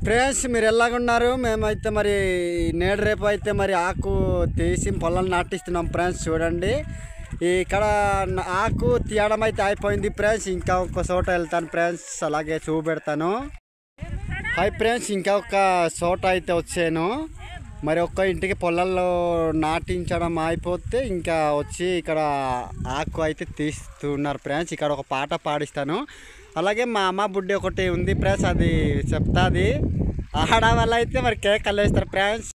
Friends మీరు ఎలాగున్నారు? మేమైతే మరి నేడు రేపు అయితే మరి ఆకు తీసి పొలాలు నాటిస్తున్నాం ఫ్రెండ్స్. చూడండి ఇక్కడ ఆకు తీయడం అయితే అయిపోయింది ఫ్రెండ్స్. ఇంకా ఒక చోట వెళ్తాను ఫ్రెండ్స్, అలాగే చూపెడతాను. హాయ్ ఫ్రెండ్స్, ఇంకా ఒక చోట అయితే వచ్చాను. మరి ఒక్క ఇంటికి పొలాల్లో నాటించడం అయిపోతే ఇంకా వచ్చి ఇక్కడ ఆకు అయితే తీస్తున్నారు ఫ్రెండ్స్. ఇక్కడ ఒక పాట పాడిస్తాను. అలాగే మా అమ్మ బుడ్డి ఒకటి ఉంది ఫ్రెండ్స్, అది చెప్తాది. ఆడ వల్ల అయితే మరి కేక్ కల్లేస్తారు ఫ్రెండ్స్.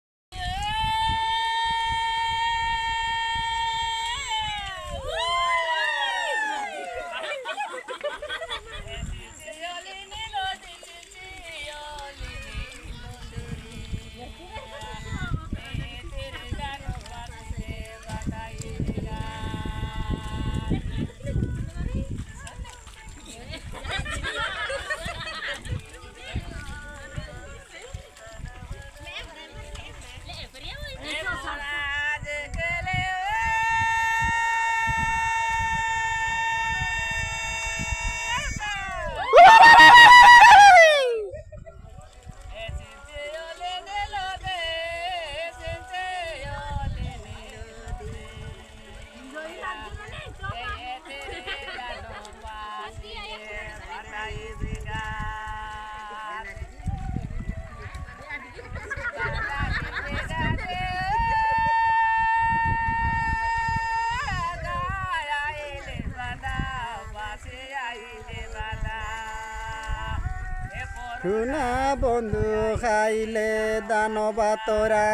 শুনা বন্ধু খাইলে দানবা তোরা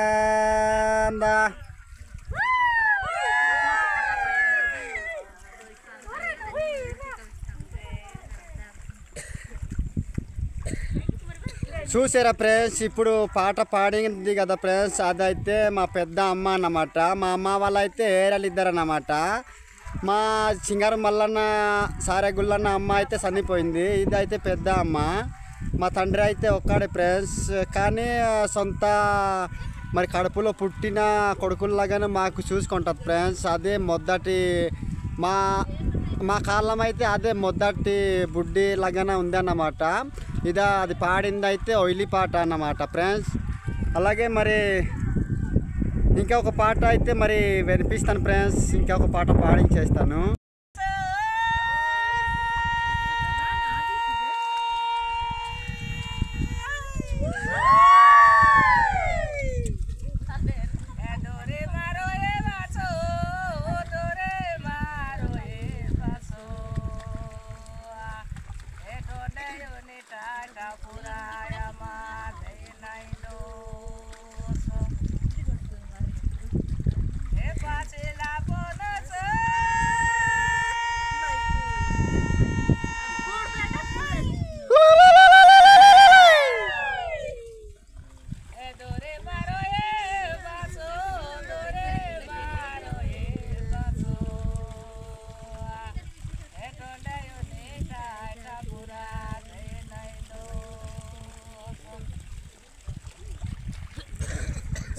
చూసారా ఫ్రెండ్స్? ఇప్పుడు పాట పాడింది కదా ఫ్రెండ్స్, అదైతే మా పెద్ద అమ్మ అన్నమాట. మా అమ్మ వాళ్ళైతే ఏరాలు ఇద్దరు అన్నమాట. మా సింగారం మల్లన్న సారెగుళ్ళన్న అమ్మ అయితే చనిపోయింది. ఇదైతే పెద్ద అమ్మ. మా తండ్రి అయితే ఒక్కడే ఫ్రెండ్స్, కానీ సొంత మరి కడుపులో పుట్టిన కొడుకుల్లాగానే మాకు చూసుకుంటుంది ఫ్రెండ్స్. అదే మొదటి మా కాలం అయితే అదే మొదటి బుడ్డి లాగానే ఉంది అన్నమాట. అది పాడింది అయితే ఒయిలి పాట అన్నమాట ఫ్రెండ్స్. అలాగే మరి ఇంకా ఒక పాట అయితే మరి వినిపిస్తాను ఫ్రెండ్స్. ఇంకా ఒక పాట పాడించేస్తాను.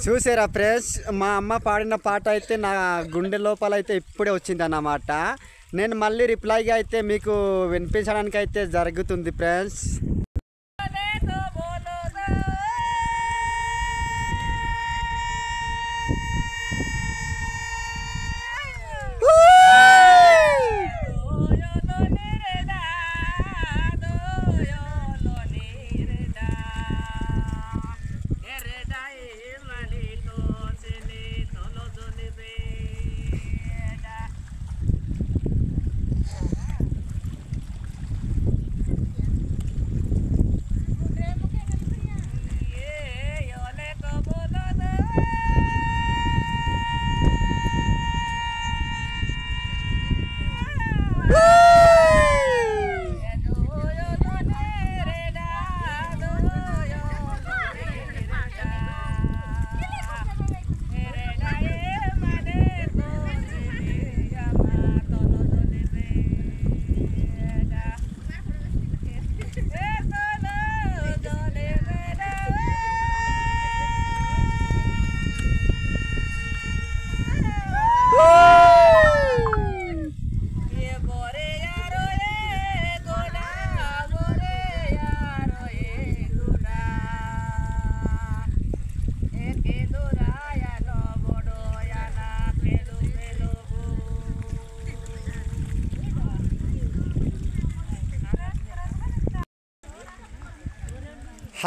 చూసారా ఫ్రెండ్స్? మా అమ్మ పాడిన పాట అయితే నా గుండె లోపల అయితే ఇప్పుడే వచ్చింది అన్నమాట. నేను మళ్ళీ రిప్లైగా అయితే మీకు వినిపించడానికి అయితే జరుగుతుంది ఫ్రెండ్స్.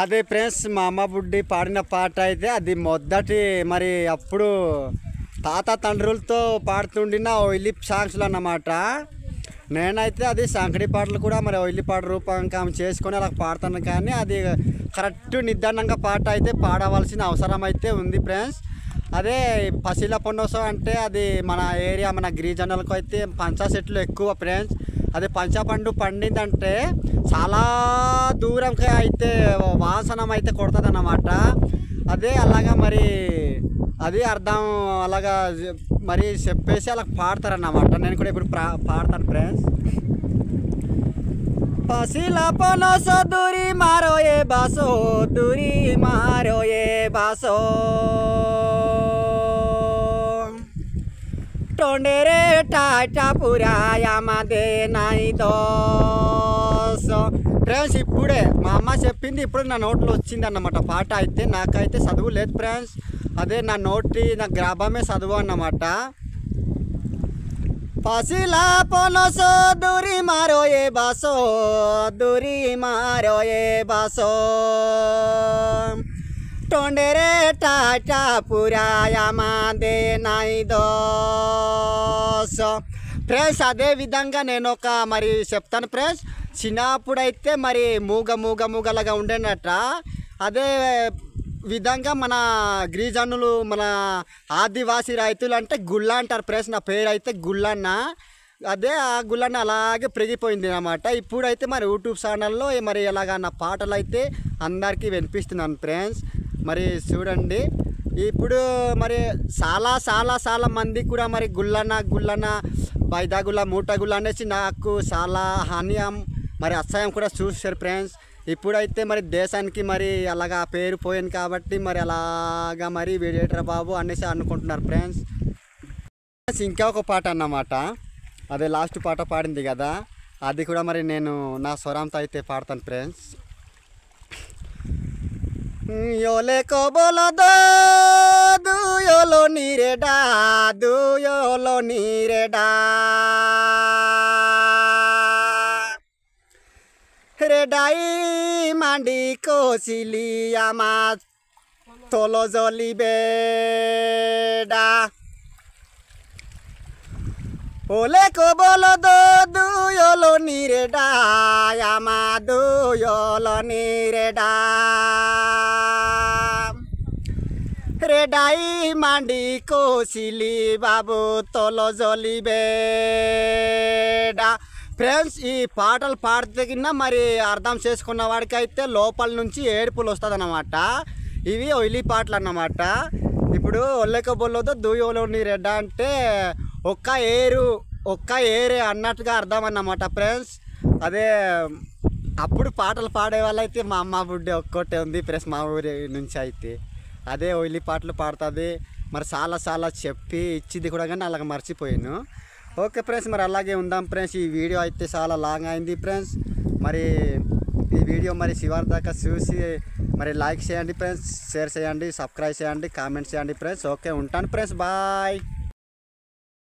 అదే ఫ్రెండ్స్ మా అమ్మ బుడ్డి పాడిన పాట అయితే అది మొదటి మరి అప్పుడు తాత తండ్రులతో పాడుతుండిన ఒయిలి సాంగ్స్లు అన్నమాట. నేనైతే అది సంకడి పాటలు కూడా మరి ఒయిలి పాట రూపకం చేసుకొని అలా పాడతాను, కానీ అది కరెక్ట్ నిర్ధారణంగా పాట అయితే పాడవలసిన అవసరం అయితే ఉంది ఫ్రెండ్స్. అదే పసిల పొన్నోత్సవం అంటే అది మన ఏరియా మన గిరిజనులకు అయితే పంచా చెట్లు ఎక్కువ ఫ్రెండ్స్. అదే పంచపండు పండిందంటే చాలా దూరంకి అయితే వాసనం అయితే కొడుతుంది అన్నమాట. అదే అలాగా మరి అది అర్థం అలాగా మరి చెప్పేసి అలా పాడతారన్నమాట. నేను కూడా ఇప్పుడు పాడతాను ఫ్రెండ్స్. పసిల పొనోస దూరి మారో ఏ బాసో దూరి మారో ఏ బాసో టొండేరే టాటా పురాయమదే నాయి దోసో. ఫ్రెండ్స్ ఇప్పుడే మా అమ్మ చెప్పింది, ఇప్పుడు నా నోట్లో వచ్చింది అన్నమాట పాట అయితే. నాకైతే చదువు లేదు ఫ్రెండ్స్, అదే నా గ్రాభమే చదువు అన్నమాట. పసిల పొనోసో దూరి మారో ఏ బాసో దూరి మారో ఏ బాసో టొండేరే టాటా పురాయమదే నాయి దోసో. ఫ్రెండ్స్ అదే విధంగా నేను ఒక మరి చెప్తాను ఫ్రెండ్స్. చిన్నప్పుడైతే మరి మూగలాగా ఉండేనట. అదే విధంగా మన గిరిజనులు మన ఆదివాసీ రైతులు అంటే గుళ్ళ అంటారు ఫ్రెండ్స్. నా పేరు అయితే గుళ్ళన్న. అదే ఆ గుళ్ళన్న అలాగే పెరిగిపోయింది అన్నమాట. ఇప్పుడైతే మరి యూట్యూబ్ ఛానల్లో మరి ఇలాగా నా పాటలు అయితే అందరికీ వినిపిస్తున్నాను ఫ్రెండ్స్. మరి చూడండి, ఇప్పుడు మరి చాలా మంది కూడా మరి గుళ్ళన్న బైదాగుల్ల మూటగుల్ల అనేసి నాకు చాలా హానియం మరి అసహ్యం కూడా చూసారు ఫ్రెండ్స్. ఇప్పుడైతే మరి దేశానికి మరి అలాగా పేరు పోయింది కాబట్టి మరి అలాగా మరి వీడేటర్ బాబు అనేసి అనుకుంటున్నారు ఫ్రెండ్స్. ఇంకా ఒక పాట అన్నమాట, అదే లాస్ట్ పాట పాడింది కదా, అది కూడా మరి నేను నా స్వరంతో అయితే పాడతాను ఫ్రెండ్స్. योले को बोलो दो दुयोलो नीरे डा दुयोलो नीरे डा रे डाई मांडी को सिलिया मा तोलो जोली बेडा ओले को बोलो दो दुयोलो नीरे डा यामा दुयोलो नीरे डा रेडाई मांडी कोसिली बाबू तोलो जोली बेडा. ఫ్రెండ్స్ ఈ పాటలు పాడితే కింద మరి అర్థం చేసుకున్న వాడికి అయితే లోపల నుంచి ఏడుపులు వస్తుంది అన్నమాట. ఇవి ఒయిలి పాటలు అన్నమాట. ఇప్పుడు ఒళ్ళెక బొల్లతో దూయోలోని రెడ్డ అంటే ఒక్క ఏరే అన్నట్టుగా అర్థం అన్నమాట ఫ్రెండ్స్. అదే అప్పుడు పాటలు పాడే వాళ్ళైతే మా అమ్మ బుడ్డి ఒక్కొట్టే ఉంది ఫ్రెండ్స్ మా ఊరి నుంచి అయితే. అదే ఒయిలి పాటలు పాడుతుంది మరి చాలా చెప్పి ఇచ్చింది కూడా, కానీ అలాగ మర్చిపోయాను. ఓకే ఫ్రెండ్స్, మరి అలాగే ఉందాం ఫ్రెండ్స్. ఈ వీడియో అయితే చాలా లాంగ్ అయింది ఫ్రెండ్స్. మరి ఈ వీడియో మరి చివరి దాకా చూసి మరి లైక్ చేయండి ఫ్రెండ్స్, షేర్ చేయండి, సబ్స్క్రైబ్ చేయండి, కామెంట్ చేయండి ఫ్రెండ్స్. ఓకే ఉంటాను ఫ్రెండ్స్, బాయ్.